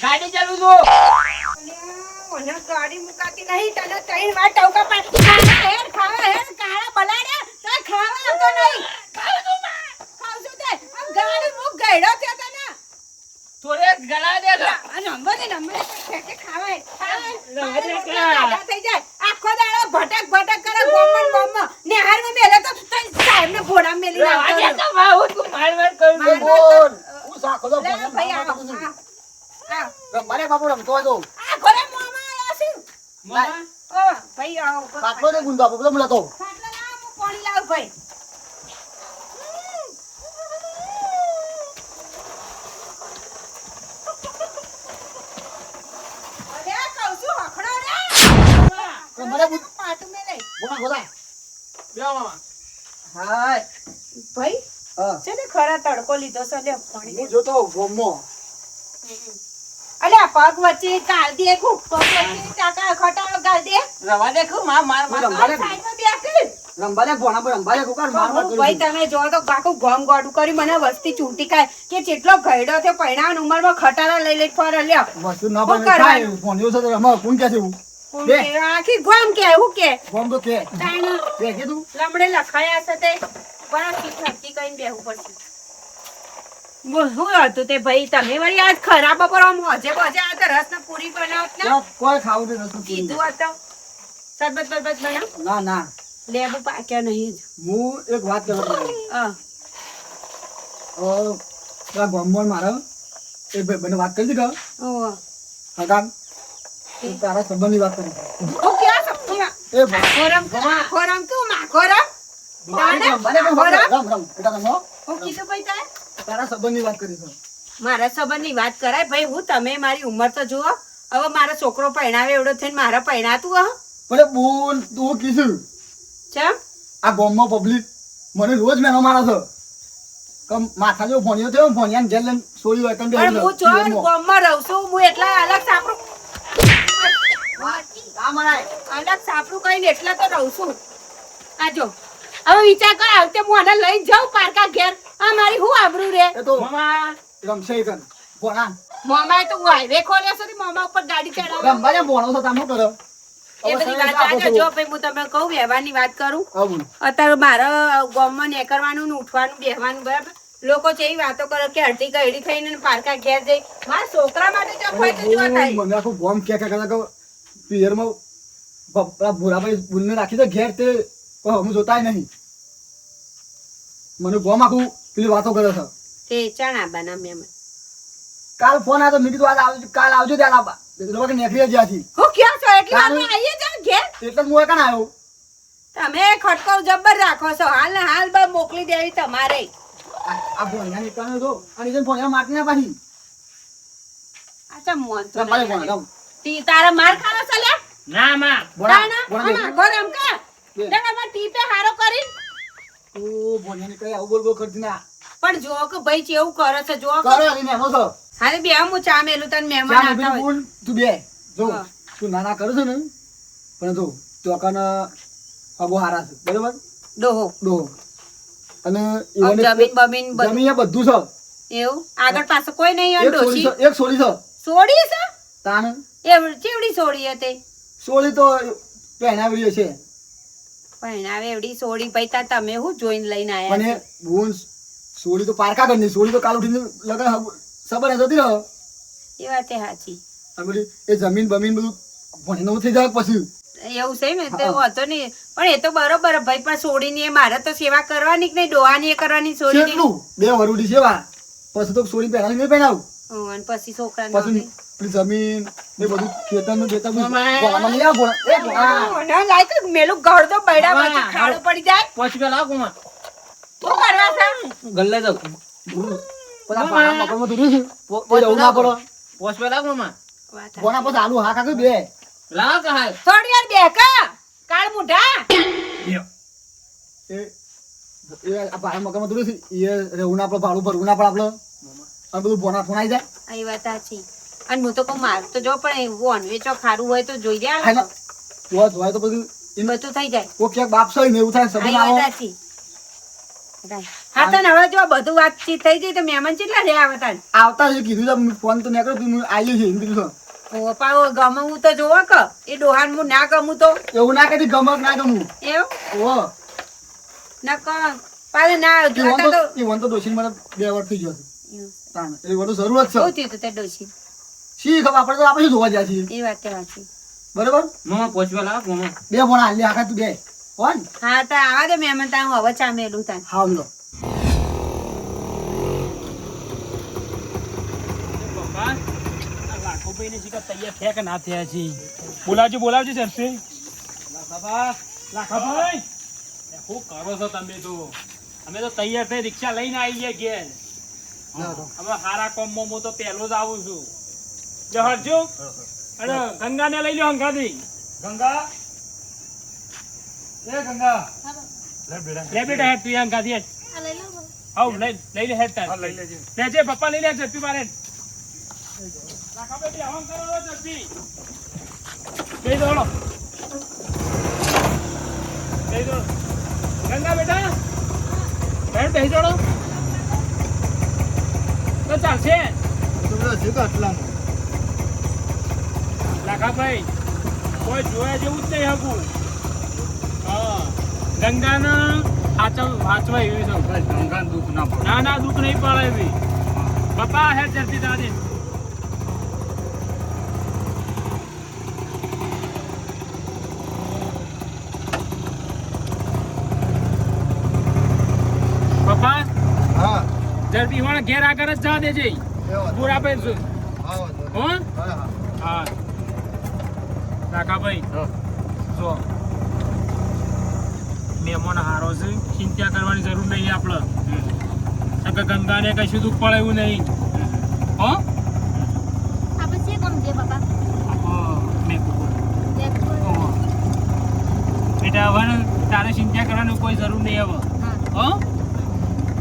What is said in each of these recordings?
ગાડી ચાલુ છો મને ગાડી મુકાતી નહીં તને ત્રણ વાર ટોકા પર ખાવા હેડ કાળા બલાડે તો ખાવા આવતો નહીં ખાવશું તે આમ ગાડી મુક ગયડો છે તને થોડે ગળા દે તો નંબર કે ખાવા ખાવા થઈ જાય આખો દાડો ભટક કરે ગોમન નેહારમાં મેલે તો સાહેબ ને ઘોડા મેલી નાખતો તો વાવ તું માર કરું બોલ હું સાખો તો ભાઈ મારે બાપુ રમતો હતો આ ઘરે મોમાં આયા છે મામા ઓ ભાઈ આવો કાટલો ને ગુંદો આપો બધો મળતો ખાટલા લાવ હું પાણી લાવ ભાઈ અરે કહું છું હખડો રે મને પાટું મે લઈ બોલા બોલા બે મામા હાય ભાઈ હા છે ને ખરા તડકો લીધો છે લે પાણી હું જોતો ગોમો અલે આ પગ વચ્ચે ગાળ દે કુ પગ વચ્ચે ટાકા ખટાળો ગાળ દે રવા દેખું માર રંબાલે સાઈડમાં બેઠ રંબાલે ભોણા પર રંબાલે કોકાર માર માર ભાઈ તમે જો તો કાકુ ગમ ગોડું કરી મને વસ્તી ચૂંટી કાય કે જેટલો ગયડો છે પૈણાન ઉંમરમાં ખટારા લઈ લઈ ફર લ્યો વસ્તુ ના બને થાય ફોનિયો છે તો રમા કોણ કે છે હું બે આખી ગમ કે હું કે ગોમ તો કે તાણ કે કીધું લમડે લખાયા છે તે પણ ઠીક નક્કી કઈને બેહવું પડશે બોલ શું હતું તે ભાઈ તમે વળી આજ ખરાબ બપોર આમ હોજે બોજે આ તો રસ ને પૂરી બનાવત ને કોઈ ખાવું દે નતું કીધું હતું સરબત બરબત બનાવ ના ના લેબુ પાક્યા નહીં જ હું એક વાત કરવા હા ગોમમાં મારા એ ભાઈ વાત કરી દીધા ઓહ હગામ તારા સંબંધની વાત કરી ઓ ક્યાં સપના એ ખોરમ ખોરમ તું માં ખોરમ રમ બેટા રમો હું કીધું ભાઈ તારે તારા સંબંધની વાત કરી છે મારા સંબંધની વાત કરાય ભાઈ હું તમે મારી ઉંમર તો જુઓ હવે મારો છોકરો પરણાવે એવડો થઈને મારા પરણાતું હ પણ બોલ તું કીધું ચમ આ ગામમાં પબ્લિક મને રોજ મેનો મારે છે કમ માથા જો ભણ્યો થયો ભણ્યા ઘેર લઈને સોયું હોય કંઈ પણ હું જો ગામમાં રહું છું હું એટલા અલગ સાપરું અલગ સાપરું કહીને એટલા તો રહું છું આ જો હવે વિચાર કર આવતે હું આને લઈ જાઉં પારકા ઘેર આ મારી હું આબરૂ રે એ તો મામા રમશે કર ભણા મોમાએ તો હાઈવે ખોલ્યો છે મોમા ઉપર ગાડી ચડાવે રમવાને ભણો છો તમે કરો એ બધી વાત આજે જો ભાઈ હું તમને કહું વ્યવહારની વાત કરું આવું અત્યારે મારે ગામમાં નીકળવાનું ને ઉઠવાનું બેહવાનું બરાબર લોકો જેવી વાતો કરે કે અડધી ગયડી થઈને પારકા ઘેર જઈ મારા છોકરા માટે જો કોઈ તો જો થાય મને આખું ગોમ કે પિયરમાં ભૂરાભાઈ બુલને રાખી દે ઘેર તે હું જોતાય નહીં મને ગોમ આખું પેલી વાતો કરે છે તે ચણા બના મેમ કાલ ફોન આવ્યો તો મેં કીધું આજ આવજો કાલ આવજો ત્યાં લાવવા લોકો નીકળી જ્યાંથી હું ક્યાં છો એટલે આપણે આવીએ જાવ ઘેર એટલે હું કાન આવ્યો તમે ખટકો જબ્બર રાખો છો હાલ ને હાલ બા મોકલી દેવી તમારે આ ભણ્યા નીકળ્યો તો અને જેમ ભણ્યા માટી ના પાછી અચ્છા મોન તો રમાડે ભણ રમ તી તારા માર ખાવા ચાલે ના માં ભણા ગરમ કા દેખા માં ટીપે હારો કરી ઓ ભણ્યા નીકળ્યા આવું બોલ બોલ કરતી ના પણ જો કે ભાઈ ચેવું કરે છે જો કરે એને એનો છો હાલે બે હું ચા મેલું તને મહેમાન આવતા હોય તું બે જો હા. તું નાના કરું છું ને પણ જો તો કન અગો હારા છે બરોબર ડોહો ડો અને જમીન બમીન બધું જમીન બધું છે એવું આગળ પાછળ કોઈ નહીં એક ડોશી સોળી છે એક સોળી છે સોડી છે તાણ એ ચેવડી સોડી હતી સોળી તો પહેણાવડી છે પણ હવે એવડી સોડી ભાઈ તા તમે હું જોઈને લઈને આયા મને ભૂન સોળી તો પારકા કરની સોળી તો કાલ ઉઠીને લગન સબર જતી રહ્યો એ વાત સાચી અને બધી એ જમીન બમીન બધું ભણીને થઈ જાય પછી એવું છે ને તો હતો નહીં પણ એ તો બરોબર ભાઈ પણ સોડીની એ મારે તો સેવા કરવાની કે નહીં ડોહાની એ કરવાની સોડીની કેટલું બે વરુડી છે વા પછી તો સોળી પહેરાવી નહીં પહેરાવું અને પછી છોકરા પછી પેલી જમીન એ બધું ખેતરનું ખેતર મામા. ભોળામાં લઈ આવો લાયક મેલું ઘર તો બૈડા પછી ખાડું પડી જાય પોચ બે લાવ કુમા શું કરવા છે ગલ્લે જાવ બધા પાણા મકરમાં દૂરી છે એ જવું ના પડો પોચ બે લાવ મામા વાત ભોણા પછી આલુ હા કાકે બે લાવ કે હાલ થોડી વાર બેકા કાળ મુઢા એ આ પાણા મકરમાં દૂરી છે એ રહેવું ના પડે ભાડું ભરવું ના પડે આપણે આ બધું ભોણા ફોણાઈ જાય આ એ વાત સાચી. અને હું તો કહું મારું તો જો પણ એવું અનવેચો ખારું હોય તો જોઈ રહ્યા ખાઈ લો. હોય તો બધું બધું થઈ જાય. કોક ક્યાંક બાપ છે ને એવું થાય આ સગન એ વાત આવો સાચી. હા તો હવે જો બધું વાતચીત થઈ ગઈ તો મહેમાન કેટલા રે આવતા આવતા જ કીધું છે ફોન તો નીકળ્યો તું આવી છે એમ કીધું ઓ પાવો ગમવું તો જોવો કે એ ડોહાન હું ના ગમું તો છે એવું ના કહેતી ગમક ના ગમું એવું ઓ ના ક પાલે ના જોતા તો એ વન તો ડોશી મને 2 વાર થઈ ગયો છે એવું. તાણ એ બધું જરૂર જ બહુ છે થયું તું તે ડોશી. શી ખબર આપણે તો આપણે શું જોવા ગયા છીએ એ વાત તો સાચી. બરોબર મામા પોચવા લાગ મામા 2 ભોણા હાલી આખા તું 2 કોણ હા તો આવા દે મહેમાન તા હું હવે ચા મેલું તા. હા લો પપ્પા, આ લાખોભાઈને શીખા તૈયાર થયા કે ના થયા છે? બોલાવજો ઝડપી. લાખાભાઈ, એ શું કરો છો તમે તો? અમે તો તૈયાર થઈ રિક્ષા લઈને આવી ગયા ઘેર. અમે હારા કોમમાં હું તો પહેલો જ આવું છું. જો હટજો. અરે ગંગાને લઈ લો હંગાથી. ગંગા, એ ગંગા, લે બેટા હેડ તું હંગાથી હેડ. આવ લઈ લે હેડ તાર. લેજે પપ્પા લઈ લે ઝડપી મારે. લાખાભાઈ આમ કરો ઝડપી. બેહી દોડો. બેહી દોડો. ગંગા બેટા બેઠ બેહી દોડો. તો ચાલશે. લાખાભાઈ કોઈ જોયા જેવું જ નહીં હકું. હા ગંગાને વાંચવા એવી છે. ગંગા દુઃખ ના પડે. ના દુઃખ નહીં પડે એવી. પપ્પા હેડ જલ્દી દાદે. પપ્પા હા જલ્દી વાળા ઘેર આગળ જ જવા દેજે. પૂરા ભાઈ હો હા કાકાભાઈ જો મહેમાન હારો છે, ચિંતા કરવાની જરૂર નહીં આપણે. ગંગાને કશું દુઃખ પડે એવું નહીં. હો બેટા હવે તારે ચિંતા કરવાની કોઈ જરૂર નહીં હવે. હો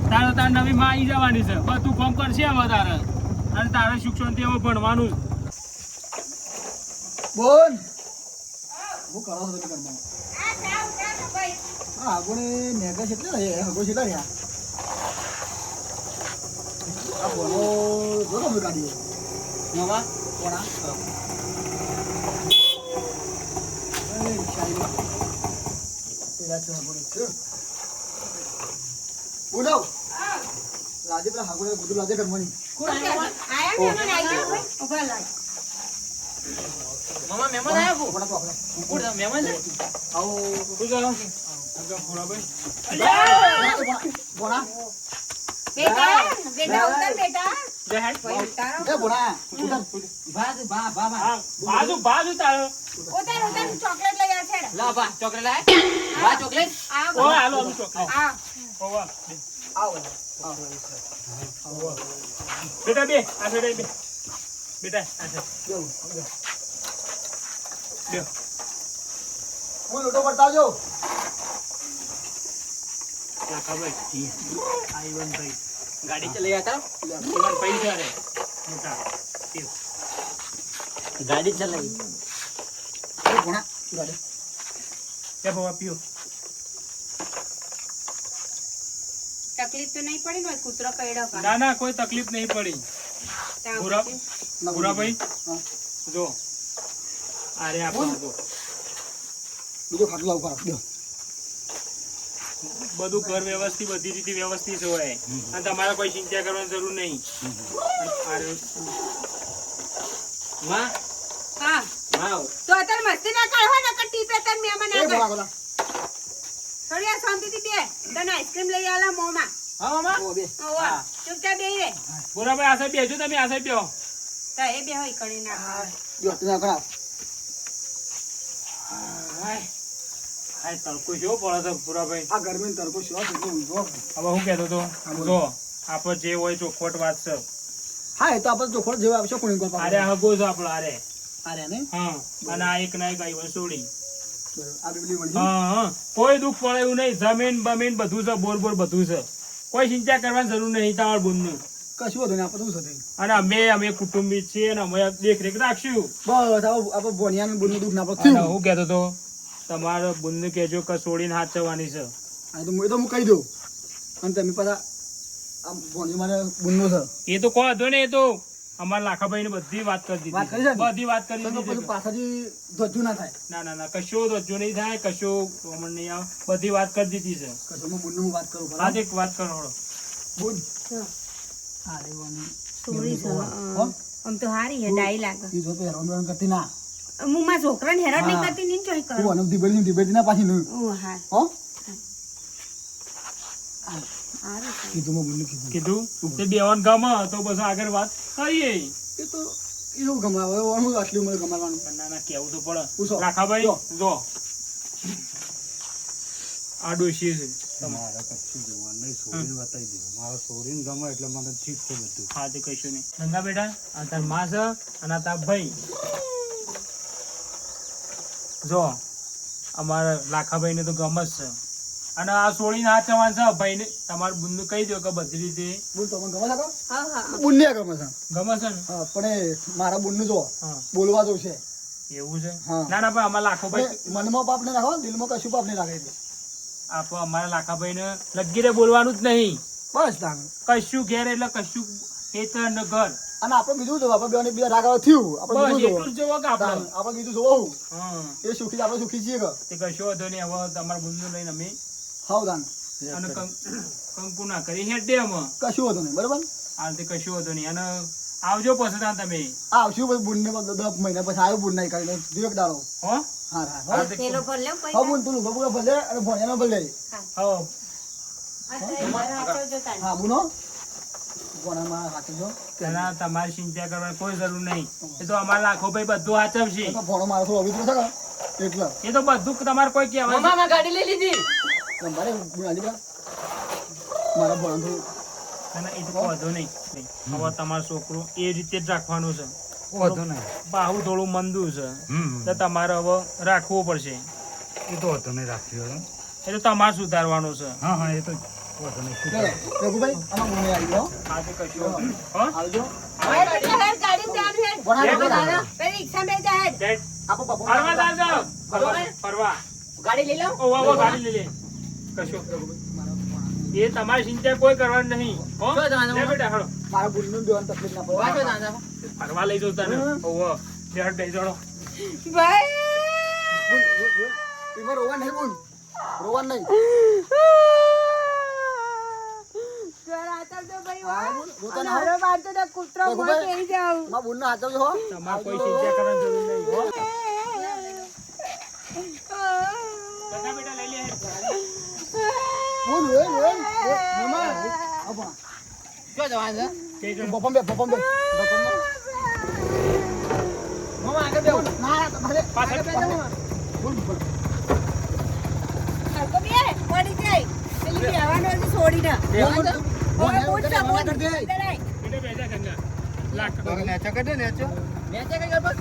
તારે નવી માં આવી જવાની છે. બસ તું કામ કરશે હવે તારે. અને તારે સુખ શાંતિ હવે ભણવાનું. બોલ હું કરો છો ઘરમાં આ ચા ઉતારો ભાઈ. હા આગોને મેગા છે એટલે ને આગો છે લ્યા આ બોલો જો તો ગાડી મામા કોણા એ શાયરી પેલા તો બોલે છે બોલો લાજે પેલા હાગોને બધું લાજે કરવાની કોણ આયા મામા? આયા મહેમાન આયા ભાઈ. ઉભા લાગ. મામા મહેમાન આયા કો કોણા તો આપણે કોણ મહેમાન છે? આવો શું ચાલો? પૂરાભાઈ બોણા બેટા ઉતાર બેટા. લે હેડ. ભાઈ ઉતારો. એ બોણા ભા બાજુ તારો. ઉતાર ચોકલેટ લઈ આ છેડ. લા ભા ચોકલેટ લાય ભા ચોકલેટ આ ઓ હાલો આલું ચોકલેટ. આ ઓવા આવો બેટા બે આ છેડે બે. બેટા આ છેડે બે. હું લોટો પડતાવજો લાખાભાઈ આઈવન ભાઈ ગાડી ચલાવી હતા ઈવન પૈસા રે મોટા પીવ. ગાડી ચલાવી એ બોણા ગાડી એ બાબા પીઓ. તકલીફ તો નહીં પડી ને કૂતરો કઈડો કા. ના કોઈ તકલીફ નહીં પડી. ત્યાં પૂરા પછી પૂરાભાઈ હા જો અરે આપણો બીજો ખાટલો ઉભા રાખજો બધું ઘર વ્યવસ્થિત બધી રીતે વ્યવસ્થિત હોય અને તમારે કોઈ ચિંતા કરવાની જરૂર નહીં. અરે માં હા માં તો અત્યારે મસ્તી ના કર હો નકર ટીપે તન મહેમાન એ આગળ. બોણા બોલા થોડી આ શાંતિથી બે. તને આઈસ્ક્રીમ લઈ આલા મોમાં. હા મામા ઓ બે ઓવા ચૂપચાપ બેહી રે. પૂરાભાઈ આ સાહેબ બેજો તમે આ સાહેબ બેહો. તો એ બે હોય કણી ના. જો તને કરા હાય હાય તડકો જો પડે છે પૂરાભાઈ. આ ગરમી તડકો શું છે જો હવે હું કહેતો તો જો આપણે જે હોય ચોખવટ વાત છે. હા એ તો આપણે ચોખોડ જેવા આવશે કોણી ગોળ અરે હગો છે આપણો અરે. અરે ને હા અને આ એક ના એક આવી છોડી. આ બેબલી વળી હા કોઈ દુઃખ પડે એવું નહીં. જમીન બમીન બધું છે બોર બધું છે. કોઈ ચિંતા કરવાની જરૂર નહીં તમારા બોનનું. કશું હતું ને આપણે શું થતું અને અમે કુટુંબી છીએ અને અમે દેખરેખ રાખશું. બસ આપણે ભણ્યા બુનનું દુઃખ ના અને પડતું હું કહેતો તો તમારો બુનને કહેજો કે છોડીને હાથ ચવાની છે. આ તો હું કહી દઉં અને તમે પાછા આમ ભણ્યું મારે બુનનું છે એ તો કહો હતો ને, એ તો અમારા લાખાભાઈ ને બધી વાત કરી વાત કરી દીધી, છે ને? બધી વાત કરી તો દીધી પછી છે. પાછળથી ધ્વજ્જુ ના થાય ના ના ના કશો રજ્જો નહીં થાય, કશો રોમણ નહીં આવે, બધી વાત કરી દીધી છે. કશું હું બુનનું વાત કરું આજ એક વાત કરો હળો. બુન હા. આ રહેવાની સોરી છે હો? આમ તો હારી હે ડાઈ લાગે ઈ જો તો હેરાન કરતી ના હું મારા છોકરાને હેરાન નહીં હા. કરતી નહીં ચોઈ તું કરો અને દીબેડી ના પાછી નહીં ઓ હા હો હારું છે. કીધું મેં બુનને કીધું કીધું તે બેવાન ગમે તો પછી આગળ વાત કરીએ. એ તો એવું ગમાવે હું આટલી ઉંમરે ગમાવાનું પણ ના ના કેવું તો પડે. પૂછો. લાખાભાઈ જો. જો આ ડોશી છે મારે કશું જોવાનું નહીં, છોરીને બતાવી દેવું. મારે છોરીને ગમે એટલે મને ઠીક છે બધું. હા તે કશું નહીં. ગંગા બેટા આ તાર માં છે અને આ તાર ભાઈ. જો અમારા લાખાભાઈ ને તો ગમે જ છે અને આ છોડીને હાથ ચવાન છે ભાઈ ને તમારા બુનને કહી દો કે બધી રીતે બોલ તો મને ગમે છે કા? હા હા બુનને ગમે છે ગમે છે ને. હા પણ એ મારા બુનનું જો હા બોલવા દઉં છે એવું છે. હા. ના ના પણ અમારા લાખાભાઈ પણ મનમાં પાપ ને રાખો દિલમાં કશું પાપ નહીં રાખે આપો અમારા લાખાભાઈ ને લગીરે બોલવાનું જ નહીં. બસ તાણ કશું ઘેર એટલે કશું ખેતર ને ઘર અને આપણે બીજું જોવું આપણે બેને બે રાગ આવે થયું આપણે બસ બીજું એટલું જ જોવો કે જોવું આપણે. આપણે બીજું જોવું હા એ સુખી આપણે સુખી છીએ કે તે કશો વાંધો નહીં. હવે તમારા બુનનું લઈને અમે હાવ દાન અને કંકુ ના કરી હેડે અમે કશું હતું નહીં બરાબર હાલ તે કશું વાંધો નહીં. અને આવજો પછી તાન તમે આવશું પછી બુનને 10 મહિના પછી આવ્યો બુન નહીં કરીને દિવસ દાડો હો. હા હા હાલ તે તેલો ભર લેવ હા પૈસા બુન તું બબુડા ભલે અને ભણ્યાનો ભલે હો. હા બુનો ભણામાં હાથે જો તેના તમારી ચિંતા કરવાની કોઈ જરૂર નહીં. એ તો અમારા લાખોભાઈ બધું સાચવશે. તો ભણો મારો થોડો અવિત્ર છે કે એટલે એ તો બધું તમારે કોઈ કહેવાય મામા મેં ગાડી લઈ લીધી. મારે બુનાજી બા મારા ભણો થોડું અને એ તો વાંધો નહીં. હવે તમારું છોકરું એ રીતે જ રાખવાનું છે. વાંધો નહીં. બાહુ થોડું મંદું છે હમ તો તમારે હવે રાખવું પડશે. એ તો વાંધો નહીં રાખ્યો એમ. એ તો તમારે સુધારવાનું છે. હા હા એ તો વાંધો નહીં. શું ચલો રઘુભાઈ આમાં બુને આવી ગયો આ તો કશું વાંધો નહીં. હો? આવજો પેલી રિક્ષા બે જાય ડેડ, આપો બાપુ ફરવા જાજો. ફરવા. ગાડી લઈ લઉં. ઓ ગાડી લઈ લે. કશું. એ તમારી ચિંતા કોઈ કરવાની નહીં. હો? જો જવાનું. લે બેટા, હાલો. મારા બુનનું દેવાનું તકલીફ ના વાંચો પડે દાદા. ફરવા લઈ જાઉં તને. ઓહો. બે હાથ બેસી જાઓ. ભાઈ બુન એમાં રોવા નહીં બુન રોવા નહીં ઘર આતર તો ભાઈ હા, વાહ. બોલ, રોતા અને ના હો. હરો બારતો તો કૂતરો મોં રઘુભાઈ. પેરી જાઉં. મારા બુનને હાચવજો હો તમારે કોઈ ચિંતા કરવાની જરૂર નહીં. હો? બધા બેટા લઈ લે. બુન રોય મામા આપા જો જવાનું છે. કે જો. બપમ બે મામા આગળ બેહો. ના ભલે પાછળ. બોલ બોલ હરકો બે, પડી જાય. પેલી બેહવાનો હતો છોડીને. બેહવાનું છે? હવે બોલ છે, બોલ. કરી દે. કરાય. બેટા બેસા ગંગા. લાખ. નેચા કરી દે નેચો. મેં ચેક કર્યો બસ.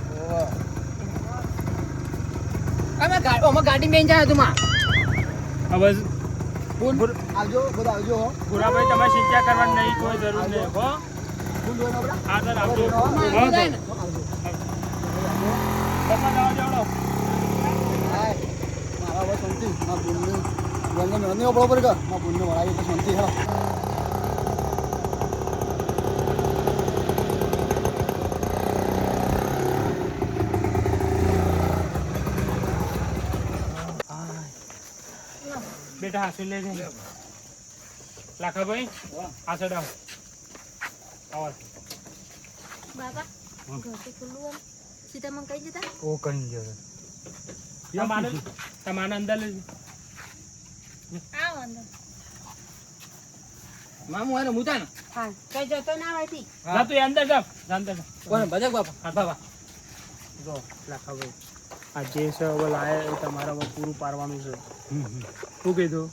અમે ગાડી બેન જાય તું માં. હવે બુન આવજો બધા આવજો હો ભૂરાભાઈ તમારે ચિંતા કરવાની નહીં, કોઈ જરૂર નહીં. હો? બુન રોય ના બડા હા સર આવજો. આવજો. હો, તો. જાય ને. પપ્પા જાઓ, જાઓ. હાય મારા હવે શાંતિ મારા બુનને ગંગા મેં નહીં બરોબર કે મારા બુનને વળાવી તો શાંતિ હેડો બેટા હાસુ લે છે. લાખાભાઈ હાસડ આવો. આવો. બાબા ઘરથી ખુલ્લું હોય સીધા મને કહી દેતા ઓ કઈ ગયો. તમારે અંદર લેજો. આવો અંદર મામું હારે મૂતા ને. હા, કઈ જતો ના હોય થી. જા તું એ અંદર જા. જા અંદર જા. કોણ ભજક બાપા. હા બાબા. જો લાખાભાઈ આ જે છે હવે લાયા એ તમારે હવે પૂરું પાડવાનું છે. શું કીધું?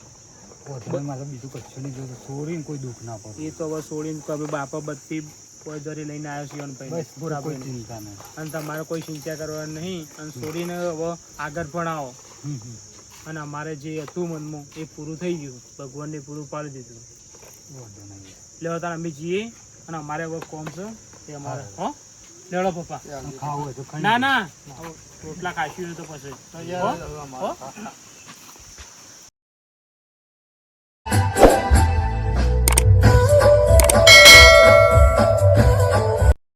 વાંધો નહીં. મારે બીજું કશું નહીં જોતું. છોરીને કોઈ દુઃખ ના પડે. એ તો હવે છોડીને તો અમે બાપા બધી પોજરી લઈને આવ્યા છીએ અને બસ ભાઈ કોઈ ભૂરાભાઈને. ચિંતા નહીં. અને તમારે કોઈ ચિંતા કરવાની નહીં અને છોડીને હવે આગળ ભણાવો. અને અમારે જે હતું મનમાં એ પૂરું થઈ ગયું. ભગવાનને પૂરું પાડી દીધું. વાંધો નહીં. એટલે હવે તાર અમે જઈએ અને અમારે હવે કોમ છે એ અમારે હો લેડો પપ્પા ખાવું હોય તો ખાઈ ના ના રોટલા ખાશી હોય તો પછી તો યાર અમારા હો?